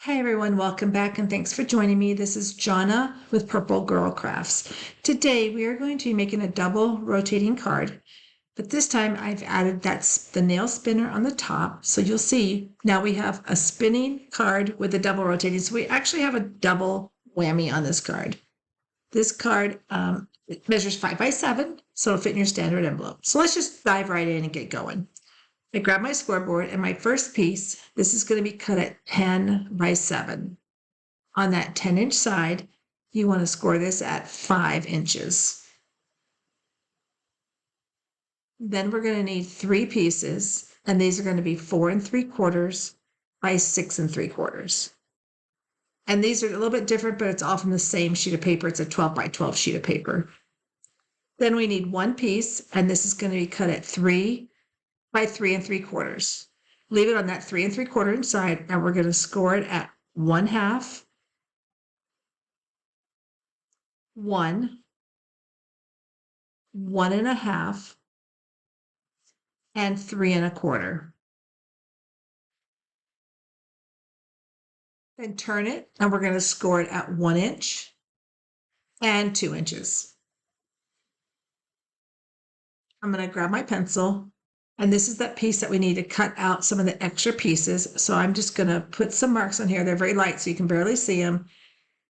Hi everyone, welcome back and thanks for joining me. This is Jonna with Purple Girl Crafts. Today we are going to be making a double rotating card, but this time I've added the nail spinner on the top. So you'll see now we have a spinning card with a double rotating. So we actually have a double whammy on this card. This card it measures 5 by 7, so it'll fit in your standard envelope. So let's just dive right in and get going. I grab my scoreboard and my first piece, this is going to be cut at 10 by 7. On that 10-inch side, you want to score this at 5 inches. Then we're going to need 3 pieces, and these are going to be 4 3/4 by 6 3/4. And these are a little bit different, but it's all from the same sheet of paper. It's a 12 by 12 sheet of paper. Then we need 1 piece, and this is going to be cut at 3 by 3 3/4. Leave it on that 3 3/4 inch side, and we're going to score it at 1/2, 1, 1 1/2, and 3 1/4. Then turn it, and we're going to score it at 1 inch and 2 inches. I'm going to grab my pencil. And this is that piece that we need to cut out some of the extra pieces. So I'm just going to put some marks on here. They're very light, so you can barely see them.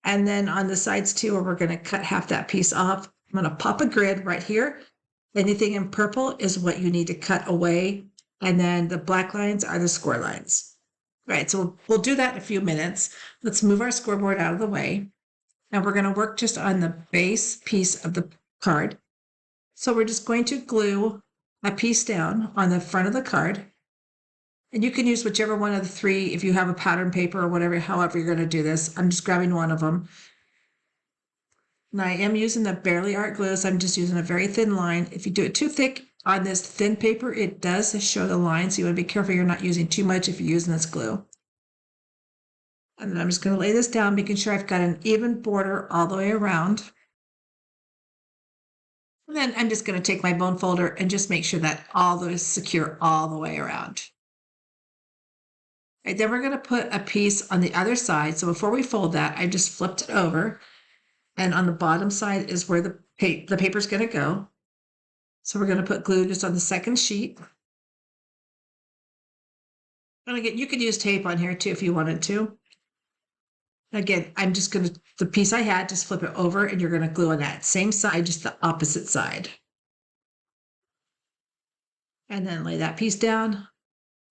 And then on the sides too, where we're going to cut half that piece off, I'm going to pop a grid right here. Anything in purple is what you need to cut away. And then the black lines are the score lines. All right, so we'll do that in a few minutes. Let's move our scoreboard out of the way. And we're going to work just on the base piece of the card. So we're just going to glue a piece down on the front of the card. And you can use whichever one of the 3 if you have a pattern paper or whatever, however you're going to do this. I'm just grabbing one of them. And I am using the Barely Art glue, so I'm just using a very thin line. If you do it too thick on this thin paper, it does show the line, so you want to be careful you're not using too much if you're using this glue. And then I'm just going to lay this down, making sure I've got an even border all the way around. And then I'm just going to take my bone folder and just make sure that all those secure all the way around. Right, then we're going to put a piece on the other side. So before we fold that, I just flipped it over. And on the bottom side is where the paper is going to go. So we're going to put glue just on the second sheet. And again, you could use tape on here too if you wanted to. Again, I'm just going to, the piece I had, just flip it over and you're going to glue on that same side, just the opposite side. And then lay that piece down.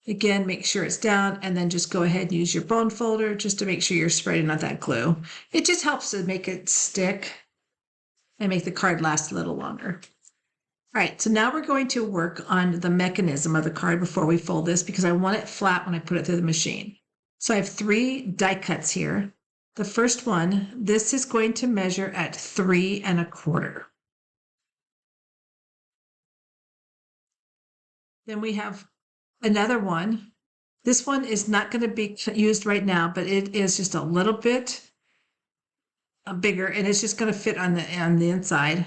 Again, make sure it's down and then just go ahead and use your bone folder just to make sure you're spreading out that glue. It just helps to make it stick and make the card last a little longer. All right, so now we're going to work on the mechanism of the card before we fold this because I want it flat when I put it through the machine. So I have 3 die cuts here. The first one, this is going to measure at 3 1/4. Then we have another one. This one is not going to be used right now, but it is just a little bit bigger, and it's just going to fit on the inside.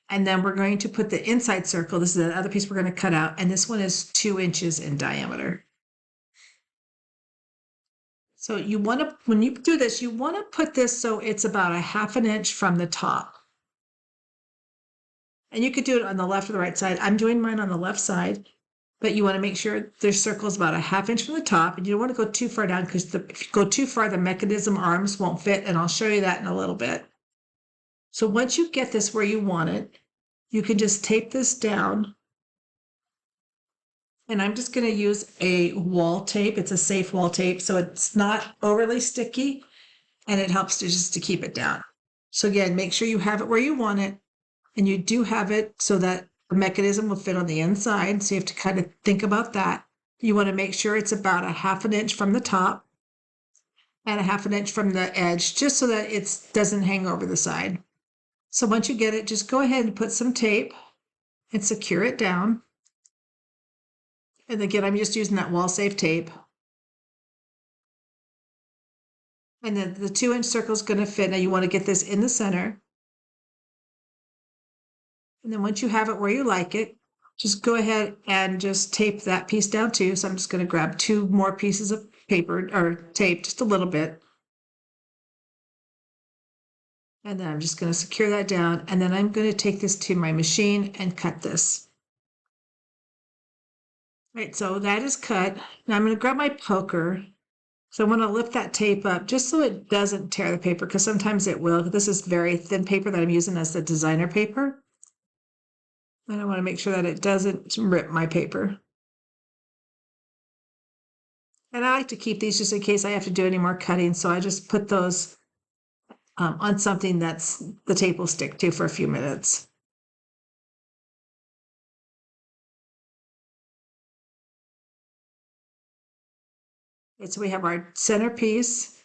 And then we're going to put the inside circle. This is the other piece we're going to cut out, and this one is 2 inches in diameter. So you want to, when you do this, you want to put this so it's about a 1/2 inch from the top. And you could do it on the left or the right side. I'm doing mine on the left side, but you want to make sure their circle is about a 1/2 inch from the top, and you don't want to go too far down because if you go too far, the mechanism arms won't fit, and I'll show you that in a little bit. So once you get this where you want it, you can just tape this down. And I'm just going to use a wall tape. It's a safe wall tape, so it's not overly sticky, and it helps to keep it down. So again, make sure you have it where you want it, and you do have it so that the mechanism will fit on the inside. So you have to kind of think about that. You want to make sure it's about a 1/2 inch from the top and a 1/2 inch from the edge, just so that it doesn't hang over the side. So once you get it, just go ahead and put some tape and secure it down. And again, I'm just using that wall safe tape. And then the 2 inch circle is going to fit. Now you want to get this in the center. And then once you have it where you like it, just go ahead and just tape that piece down too. So I'm just going to grab 2 more pieces of paper or tape just a little bit. And then I'm just going to secure that down. And then I'm going to take this to my machine and cut this. Right, so that is cut. Now I'm going to grab my poker. So I want to lift that tape up just so it doesn't tear the paper, because sometimes it will. This is very thin paper that I'm using as the designer paper. And I want to make sure that it doesn't rip my paper. And I like to keep these just in case I have to do any more cutting. So I just put those on something that's the tape will stick to for a few minutes. Okay, so we have our centerpiece.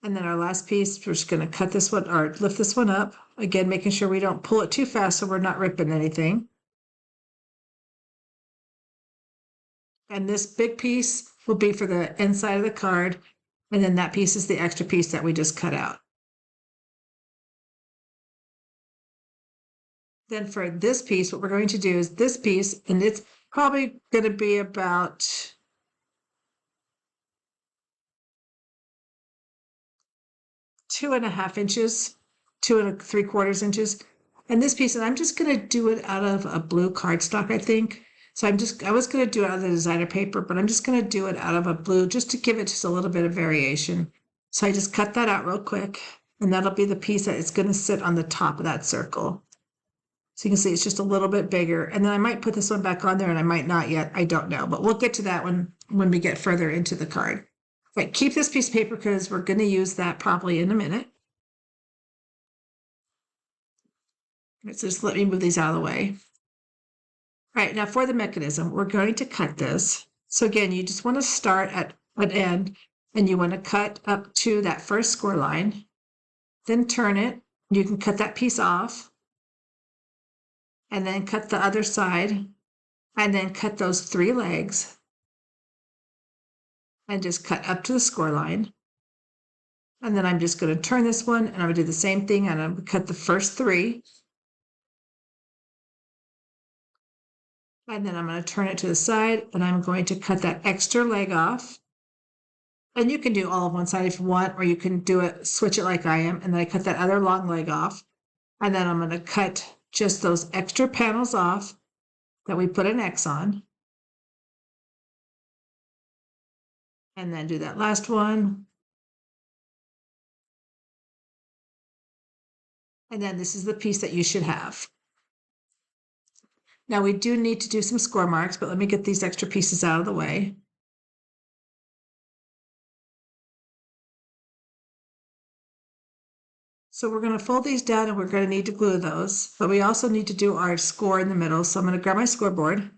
And then our last piece, we're just going to cut this one or lift this one up. Again, making sure we don't pull it too fast so we're not ripping anything. And this big piece will be for the inside of the card. And then that piece is the extra piece that we just cut out. Then for this piece, what we're going to do is this piece, and it's probably going to be about 2.5 inches, 2 3/4 inches. And this piece, and I'm just going to do it out of a blue cardstock, I think. So I was going to do it out of the designer paper, but I'm just going to do it out of a blue just to give it just a little bit of variation. So I just cut that out real quick, and that'll be the piece that is going to sit on the top of that circle. So you can see it's just a little bit bigger. And then I might put this one back on there, and I might not yet. I don't know, but we'll get to that one when we get further into the card. Right, keep this piece of paper because we're going to use that probably in a minute. Right, so just let me move these out of the way. All right, now for the mechanism, we're going to cut this. So again, you just want to start at an end, and you want to cut up to that first score line, then turn it. You can cut that piece off, and then cut the other side, and then cut those 3 legs, and just cut up to the score line. And then I'm just going to turn this one, and I'm going to do the same thing, and I'm going to cut the first 3. And then I'm going to turn it to the side, and I'm going to cut that extra leg off. And you can do all of one side if you want, or you can do it, switch it like I am. And then I cut that other long leg off. And then I'm going to cut just those extra panels off that we put an X on. And then do that last one. And then this is the piece that you should have. Now we do need to do some score marks, but let me get these extra pieces out of the way. So we're going to fold these down, and we're going to need to glue those, but we also need to do our score in the middle. So I'm going to grab my scoreboard.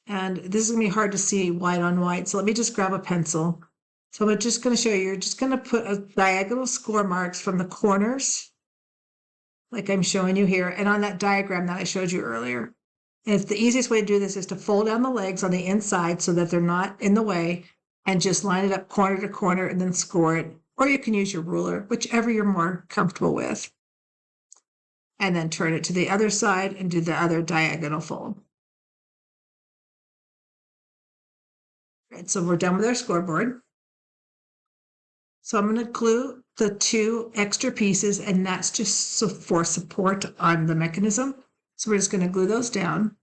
And this is going to be hard to see white on white. So let me just grab a pencil. So I'm just going to show you, you're just going to put a diagonal score marks from the corners, like I'm showing you here, and on that diagram that I showed you earlier. And the easiest way to do this is to fold down the legs on the inside so that they're not in the way, and just line it up corner to corner and then score it. Or you can use your ruler, whichever you're more comfortable with. And then turn it to the other side and do the other diagonal fold. Right, so we're done with our scoreboard. So I'm going to glue the 2 extra pieces, and that's just for support on the mechanism. So we're just going to glue those down.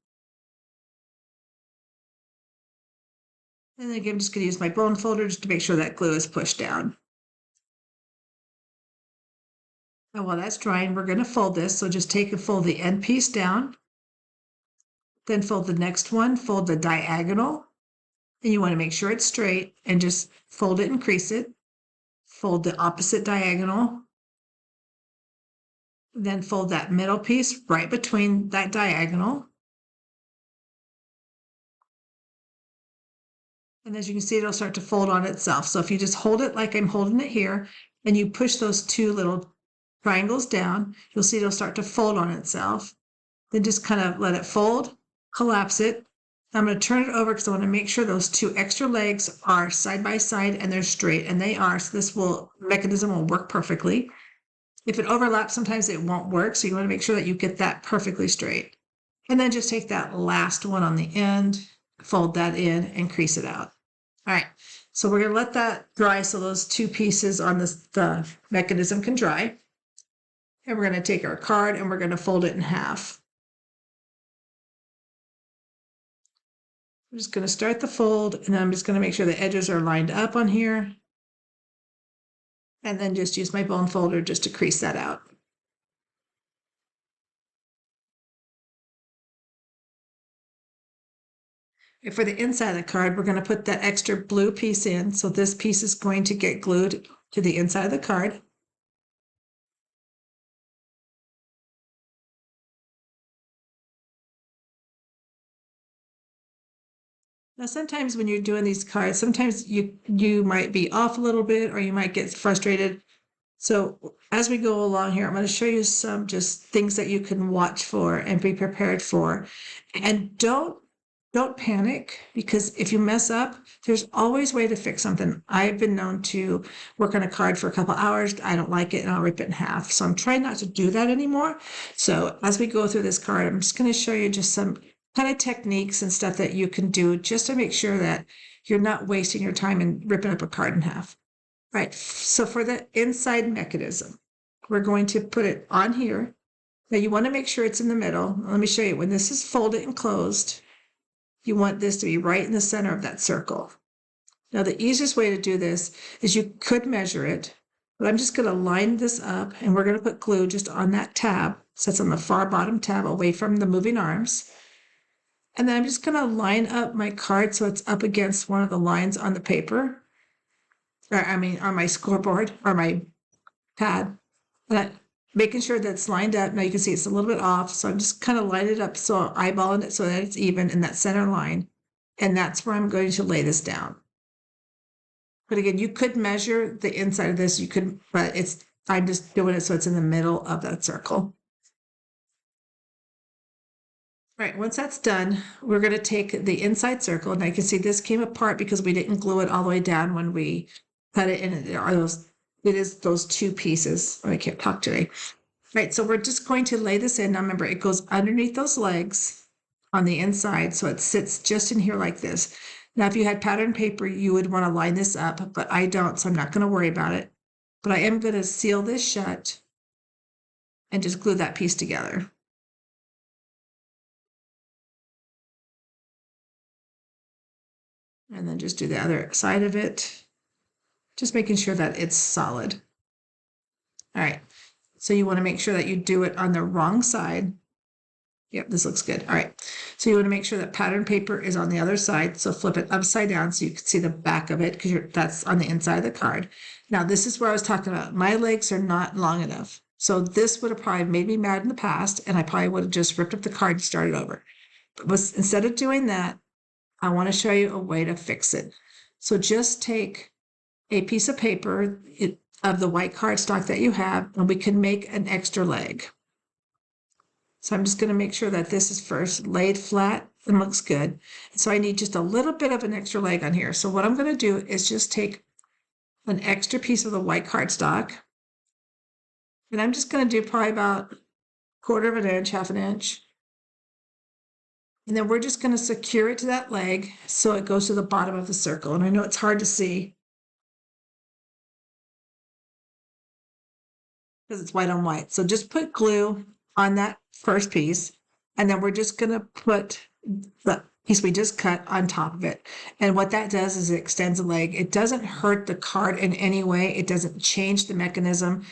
And then again, I'm just going to use my bone folder just to make sure that glue is pushed down. And while that's drying, we're going to fold this. So just take and fold the end piece down. Then fold the next one, fold the diagonal. And you want to make sure it's straight, and just fold it and crease it. Fold the opposite diagonal. Then fold that middle piece right between that diagonal. And as you can see, it'll start to fold on itself. So if you just hold it like I'm holding it here, and you push those 2 little triangles down, you'll see it'll start to fold on itself. Then just kind of let it fold, collapse it. I'm going to turn it over because I want to make sure those 2 extra legs are side by side and they're straight, and they are. So this mechanism will work perfectly. If it overlaps, sometimes it won't work. So you want to make sure that you get that perfectly straight. And then just take that last one on the end fold that in and crease it out. All right, so we're going to let that dry so those two pieces on the mechanism can dry. And we're going to take our card and we're going to fold it in half. I'm just going to start the fold, and I'm just going to make sure the edges are lined up on here. And then just use my bone folder just to crease that out. And for the inside of the card, we're going to put that extra blue piece in. So this piece is going to get glued to the inside of the card. Now, sometimes when you're doing these cards, sometimes you might be off a little bit, or you might get frustrated. So as we go along here, I'm going to show you some just things that you can watch for and be prepared for. And don't panic, because if you mess up, there's always a way to fix something. I've been known to work on a card for a couple hours. I don't like it and I'll rip it in half. So I'm trying not to do that anymore. So as we go through this card, I'm just going to show you just some kind of techniques and stuff that you can do just to make sure that you're not wasting your time and ripping up a card in half. Right. So for the inside mechanism, we're going to put it on here. Now you want to make sure it's in the middle. Let me show you. When this is folded and closed, you want this to be right in the center of that circle. Now, the easiest way to do this is you could measure it, but I'm just going to line this up, and we're going to put glue just on that tab. So it's on the far bottom tab away from the moving arms. And then I'm just going to line up my card so it's up against one of the lines on the paper. On my scoreboard or my pad. And making sure that it's lined up. Now you can see it's a little bit off. So I'm just kind of lining it up, so eyeballing it so that it's even in that center line. And that's where I'm going to lay this down. But again, you could measure the inside of this, you could, but I'm just doing it so it's in the middle of that circle. All right, once that's done, we're going to take the inside circle. And I can see this came apart because we didn't glue it all the way down when we cut it in. It is those two pieces. Oh, I can't talk today. Right, so we're just going to lay this in. Now remember, it goes underneath those legs on the inside, so it sits just in here like this. Now, if you had pattern paper, you would want to line this up, but I don't, so I'm not going to worry about it. But I am going to seal this shut and just glue that piece together. And then just do the other side of it, just making sure that it's solid. All right, so you want to make sure that you do it on the wrong side. Yep, this looks good. All right, so you want to make sure that pattern paper is on the other side. So flip it upside down so you can see the back of it, because that's on the inside of the card. Now, this is where I was talking about. My legs are not long enough. So this would have probably made me mad in the past, and I probably would have just ripped up the card and started over. But instead of doing that, I want to show you a way to fix it. So just take a piece of paper of the white cardstock that you have, and we can make an extra leg. So I'm just going to make sure that this is first laid flat and looks good. So I need just a little bit of an extra leg on here. So what I'm going to do is just take an extra piece of the white cardstock, and I'm just going to do probably about 1/4 of an inch, 1/2 inch. And then we're just going to secure it to that leg so it goes to the bottom of the circle. And I know it's hard to see because it's white on white. So just put glue on that first piece, and then we're just going to put the piece we just cut on top of it. And what that does is it extends the leg. It doesn't hurt the card in any way. It doesn't change the mechanism.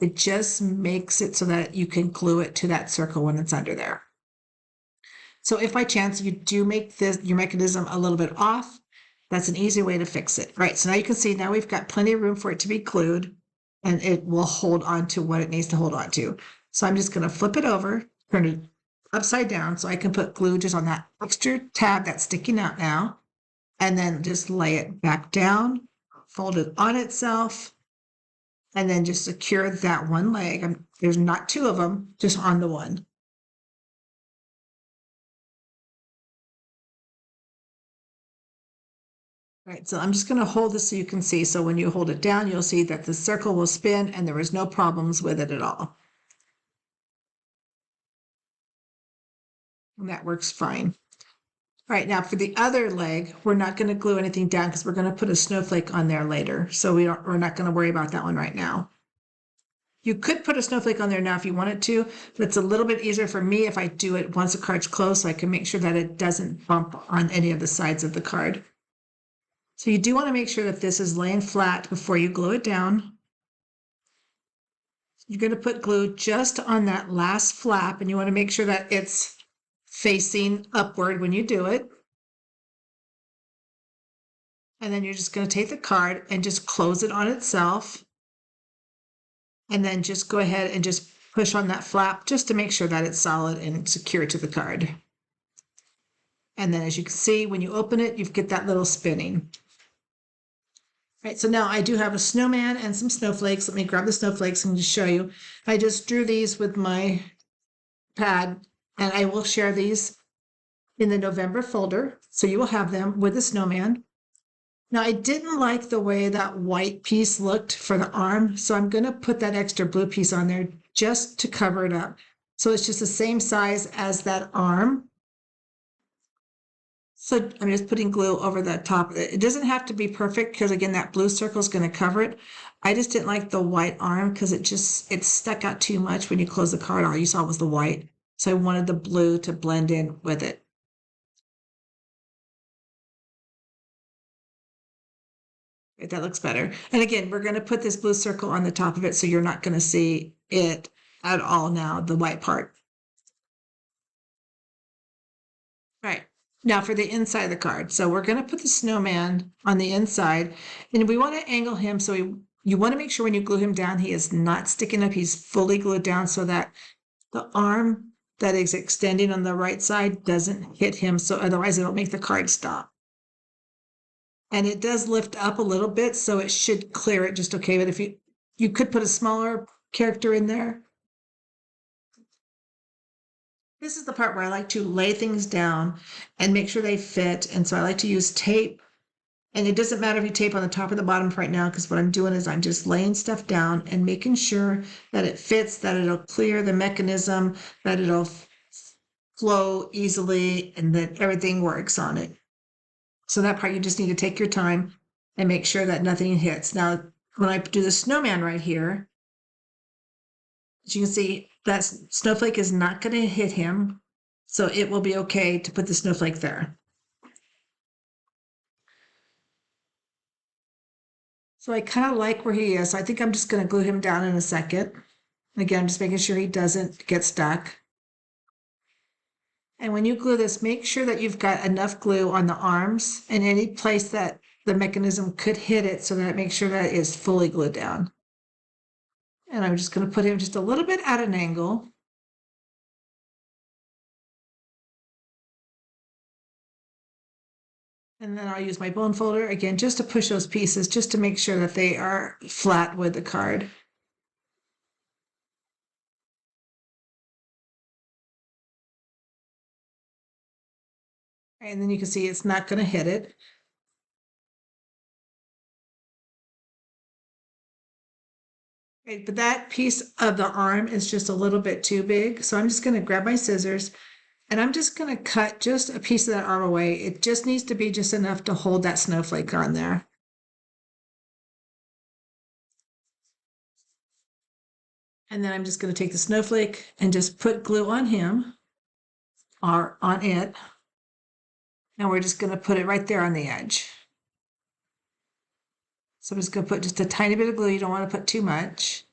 It just makes it so that you can glue it to that circle when it's under there. So if by chance you do make your mechanism a little bit off, that's an easy way to fix it. All right, so now you can see now we've got plenty of room for it to be glued, and it will hold on to what it needs to hold on to. So I'm just going to flip it over, turn it upside down so I can put glue just on that extra tab that's sticking out now, and then just lay it back down, fold it on itself, and then just secure that one leg. There's not two of them, just on the one. All right, so I'm just going to hold this so you can see. So when you hold it down, you'll see that the circle will spin and there is no problems with it at all. And that works fine. All right, now for the other leg, we're not going to glue anything down because we're going to put a snowflake on there later. So we're not going to worry about that one right now. You could put a snowflake on there now if you wanted to, but it's a little bit easier for me if I do it once the card's closed so I can make sure that it doesn't bump on any of the sides of the card. So you do want to make sure that this is laying flat before you glue it down. You're going to put glue just on that last flap, and you want to make sure that it's facing upward when you do it. And then you're just going to take the card and just close it on itself. And then just go ahead and just push on that flap just to make sure that it's solid and secure to the card. And then as you can see, when you open it, you get that little spinning. All right, so now I do have a snowman and some snowflakes. Let me grab the snowflakes and just show you. I just drew these with my pad, and I will share these in the November folder. So you will have them with the snowman. Now, I didn't like the way that white piece looked for the arm, so I'm going to put that extra blue piece on there just to cover it up. So it's just the same size as that arm. So I'm just putting glue over the top of it. It doesn't have to be perfect because, again, that blue circle is going to cover it. I just didn't like the white arm because it stuck out too much when you close the card. All you saw was the white. So I wanted the blue to blend in with it. That looks better. And again, we're going to put this blue circle on the top of it so you're not going to see it at all now, the white part. All right. Now for the inside of the card. So we're going to put the snowman on the inside, and we want to angle him. So you want to make sure when you glue him down, he is not sticking up. He's fully glued down so that the arm that is extending on the right side doesn't hit him. So otherwise it'll make the card stop. And it does lift up a little bit, so it should clear it just okay. But if you could put a smaller character in there. This is the part where I like to lay things down and make sure they fit. And so I like to use tape. And it doesn't matter if you tape on the top or the bottom right now, because what I'm doing is I'm just laying stuff down and making sure that it fits, that it'll clear the mechanism, that it'll flow easily, and that everything works on it. So that part you just need to take your time and make sure that nothing hits. Now, when I do the snowman right here, as you can see, that snowflake is not going to hit him. So it will be okay to put the snowflake there. So I kind of like where he is. So I think I'm just going to glue him down in a second. Again, just making sure he doesn't get stuck. And when you glue this, make sure that you've got enough glue on the arms and any place that the mechanism could hit it so that it makes sure that it is fully glued down. And I'm just going to put him just a little bit at an angle. And then I'll use my bone folder again, just to push those pieces, just to make sure that they are flat with the card. And then you can see it's not going to hit it. Right, but that piece of the arm is just a little bit too big. So I'm just going to grab my scissors and I'm just going to cut just a piece of that arm away. It just needs to be just enough to hold that snowflake on there. And then I'm just going to take the snowflake and just put glue on him or on it. And we're just going to put it right there on the edge. So I'm just going to put just a tiny bit of glue. You don't want to put too much.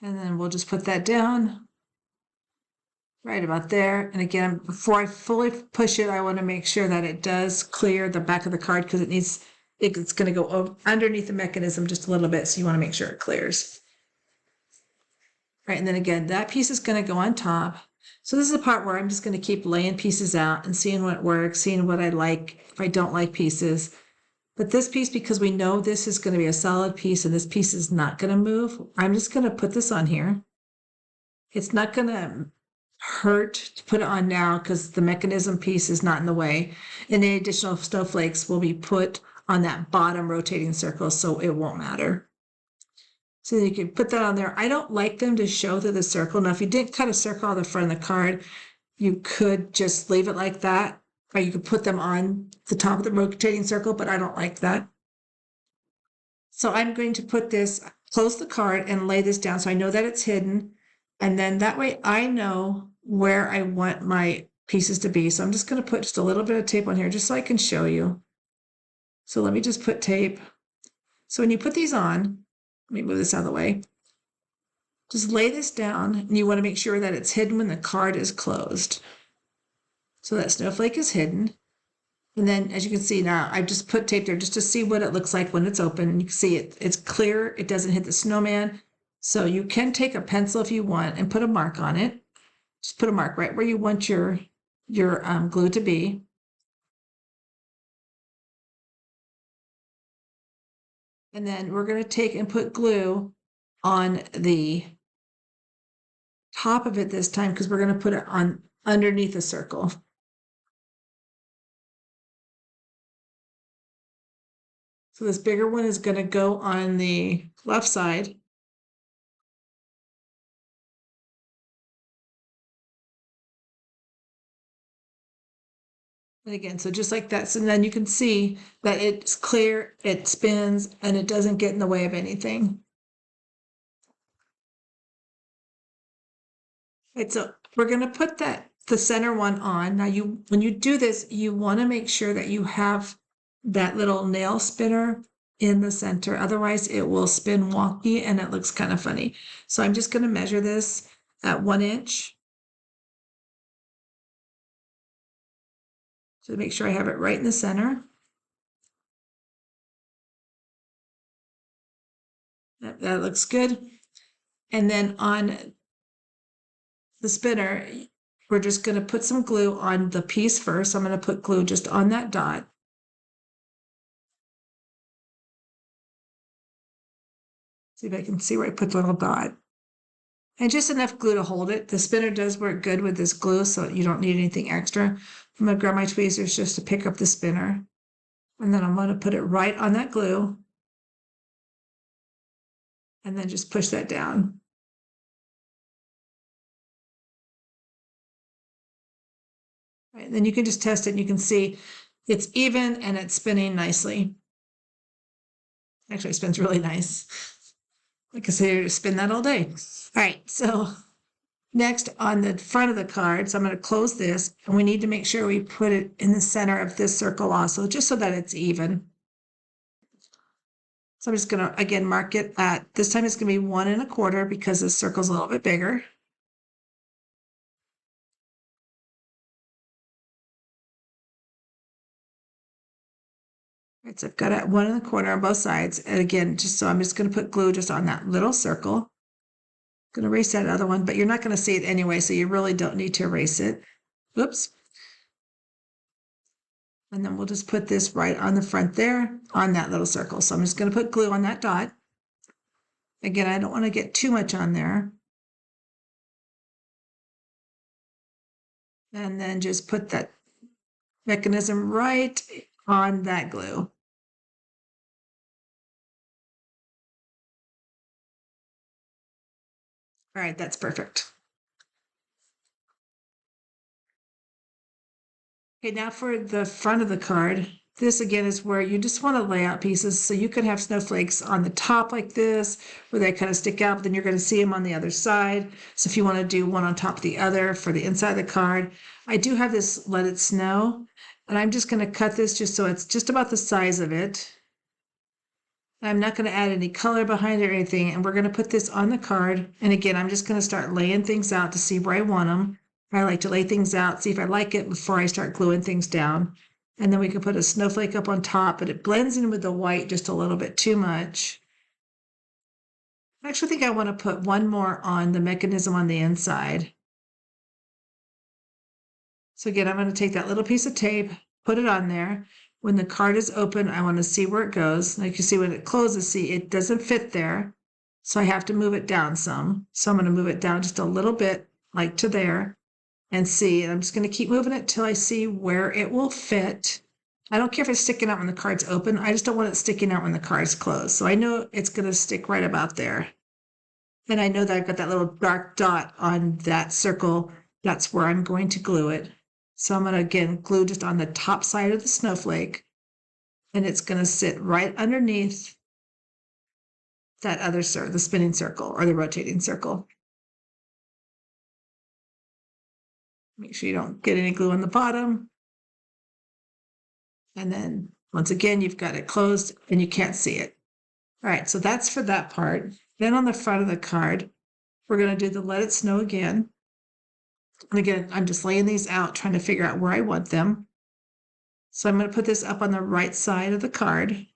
And then we'll just put that down right about there. And again, before I fully push it, I want to make sure that it does clear the back of the card because it's going to go underneath the mechanism just a little bit. So you want to make sure it clears. Right, and then again, that piece is going to go on top. So this is the part where I'm just going to keep laying pieces out and seeing what works, seeing what I like, if I don't like pieces. But this piece, because we know this is going to be a solid piece and this piece is not going to move, I'm just going to put this on here. It's not going to hurt to put it on now because the mechanism piece is not in the way. And the additional snowflakes will be put on that bottom rotating circle, so it won't matter. So you can put that on there. I don't like them to show through the circle. Now, if you didn't cut a circle on the front of the card, You could just leave it like that, or you could put them on the top of the rotating circle, but I don't like that. So I'm going to put this, close the card and lay this down so I know that it's hidden. And then that way I know where I want my pieces to be. So I'm just going to put just a little bit of tape on here just so I can show you. So let me just put tape. So when you put these on, let me move this out of the way. Just lay this down and you want to make sure that it's hidden when the card is closed. So that snowflake is hidden. And then as you can see now, I've just put tape there just to see what it looks like when it's open. And you can see it's clear. It doesn't hit the snowman. So you can take a pencil if you want and put a mark on it. Just put a mark right where you want your glue to be. And then we're going to take and put glue on the top of it this time because we're going to put it on underneath the circle. So this bigger one is going to go on the left side. And again, so just like that. So then you can see that it's clear, it spins, and it doesn't get in the way of anything. Right, so we're going to put the center one on. Now when you do this, you want to make sure that you have that little nail spinner in the center. Otherwise it will spin wonky and it looks kind of funny. So I'm just going to measure this at 1 inch. So make sure I have it right in the center. That looks good. And then on the spinner, we're just going to put some glue on the piece first. I'm going to put glue just on that dot. See if I can see where I put the little dot. And just enough glue to hold it. The spinner does work good with this glue, so you don't need anything extra. I'm going to grab my tweezers just to pick up the spinner. And then I'm going to put it right on that glue. And then just push that down. Right, then you can just test it and you can see it's even and it's spinning nicely. Actually, it spins really nice. I can say spin that all day. All right, so next on the front of the card, so I'm going to close this, and we need to make sure we put it in the center of this circle also, just so that it's even. So I'm just going to, again, mark it at, this time it's going to be 1 1/4 because the circle's a little bit bigger. Right, so I've got it 1 1/4 on both sides. And again, just so I'm just going to put glue just on that little circle. I'm going to erase that other one, but you're not going to see it anyway, so you really don't need to erase it. Whoops. And then we'll just put this right on the front there on that little circle. So I'm just going to put glue on that dot. Again, I don't want to get too much on there. And then just put that mechanism right on that glue. All right, that's perfect. Okay, now for the front of the card. This again is where you just want to lay out pieces. So you can have snowflakes on the top like this, where they kind of stick out, but then you're going to see them on the other side. So if you want to do one on top of the other for the inside of the card, I do have this Let It Snow, and I'm just going to cut this just so it's just about the size of it. I'm not going to add any color behind it or anything, and we're going to put this on the card. And again, I'm just going to start laying things out to see where I want them. I like to lay things out, see if I like it before I start gluing things down. And then we can put a snowflake up on top, but it blends in with the white just a little bit too much. I actually think I want to put one more on the mechanism on the inside. So again, I'm going to take that little piece of tape, put it on there. When the card is open, I want to see where it goes. Like you see when it closes, see it doesn't fit there. So I have to move it down some. So I'm going to move it down just a little bit, like to there. And see, and I'm just going to keep moving it till I see where it will fit. I don't care if it's sticking out when the card's open. I just don't want it sticking out when the card's closed. So I know it's going to stick right about there. And I know that I've got that little dark dot on that circle that's where I'm going to glue it. So I'm going to, again, glue just on the top side of the snowflake, and it's going to sit right underneath that other circle, the spinning circle or the rotating circle. Make sure you don't get any glue on the bottom. And then once again, you've got it closed and you can't see it. All right, so that's for that part. Then on the front of the card, we're going to do the Let It Snow again. And again, I'm just laying these out, trying to figure out where I want them. So I'm going to put this up on the right side of the card.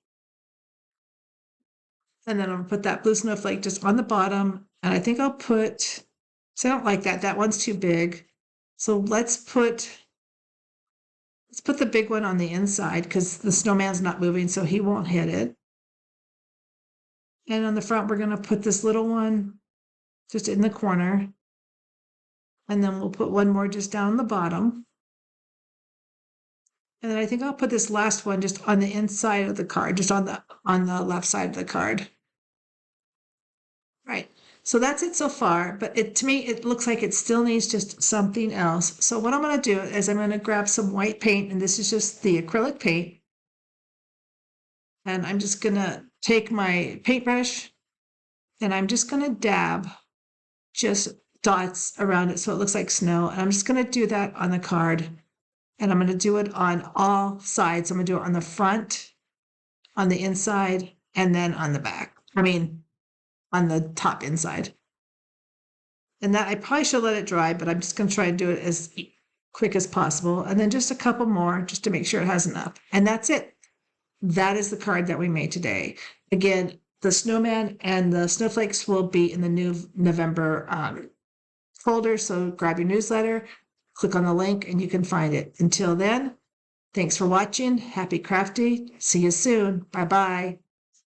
And then I'm going to put that blue snowflake just on the bottom. And I think I'll put, so I don't like that. That one's too big. So let's put the big one on the inside because the snowman's not moving, so he won't hit it. And on the front, we're going to put this little one just in the corner. And then we'll put one more just down the bottom. And then I think I'll put this last one just on the inside of the card, just on the left side of the card. Right. So that's it so far, but to me, it looks like it still needs just something else. So what I'm going to do is I'm going to grab some white paint, and this is just the acrylic paint. And I'm just going to take my paintbrush, and I'm just going to dab just dots around it so it looks like snow. And I'm just going to do that on the card. And I'm going to do it on all sides. I'm going to do it on the front, on the inside, and then on the back. I mean, on the top inside. And that I probably should let it dry, but I'm just going to try and do it as quick as possible. And then just a couple more just to make sure it has enough. And that's it. That is the card that we made today. Again, the snowman and the snowflakes will be in the new November folder. So grab your newsletter, click on the link, and you can find it. Until then, thanks for watching. Happy crafty. See you soon. Bye-bye.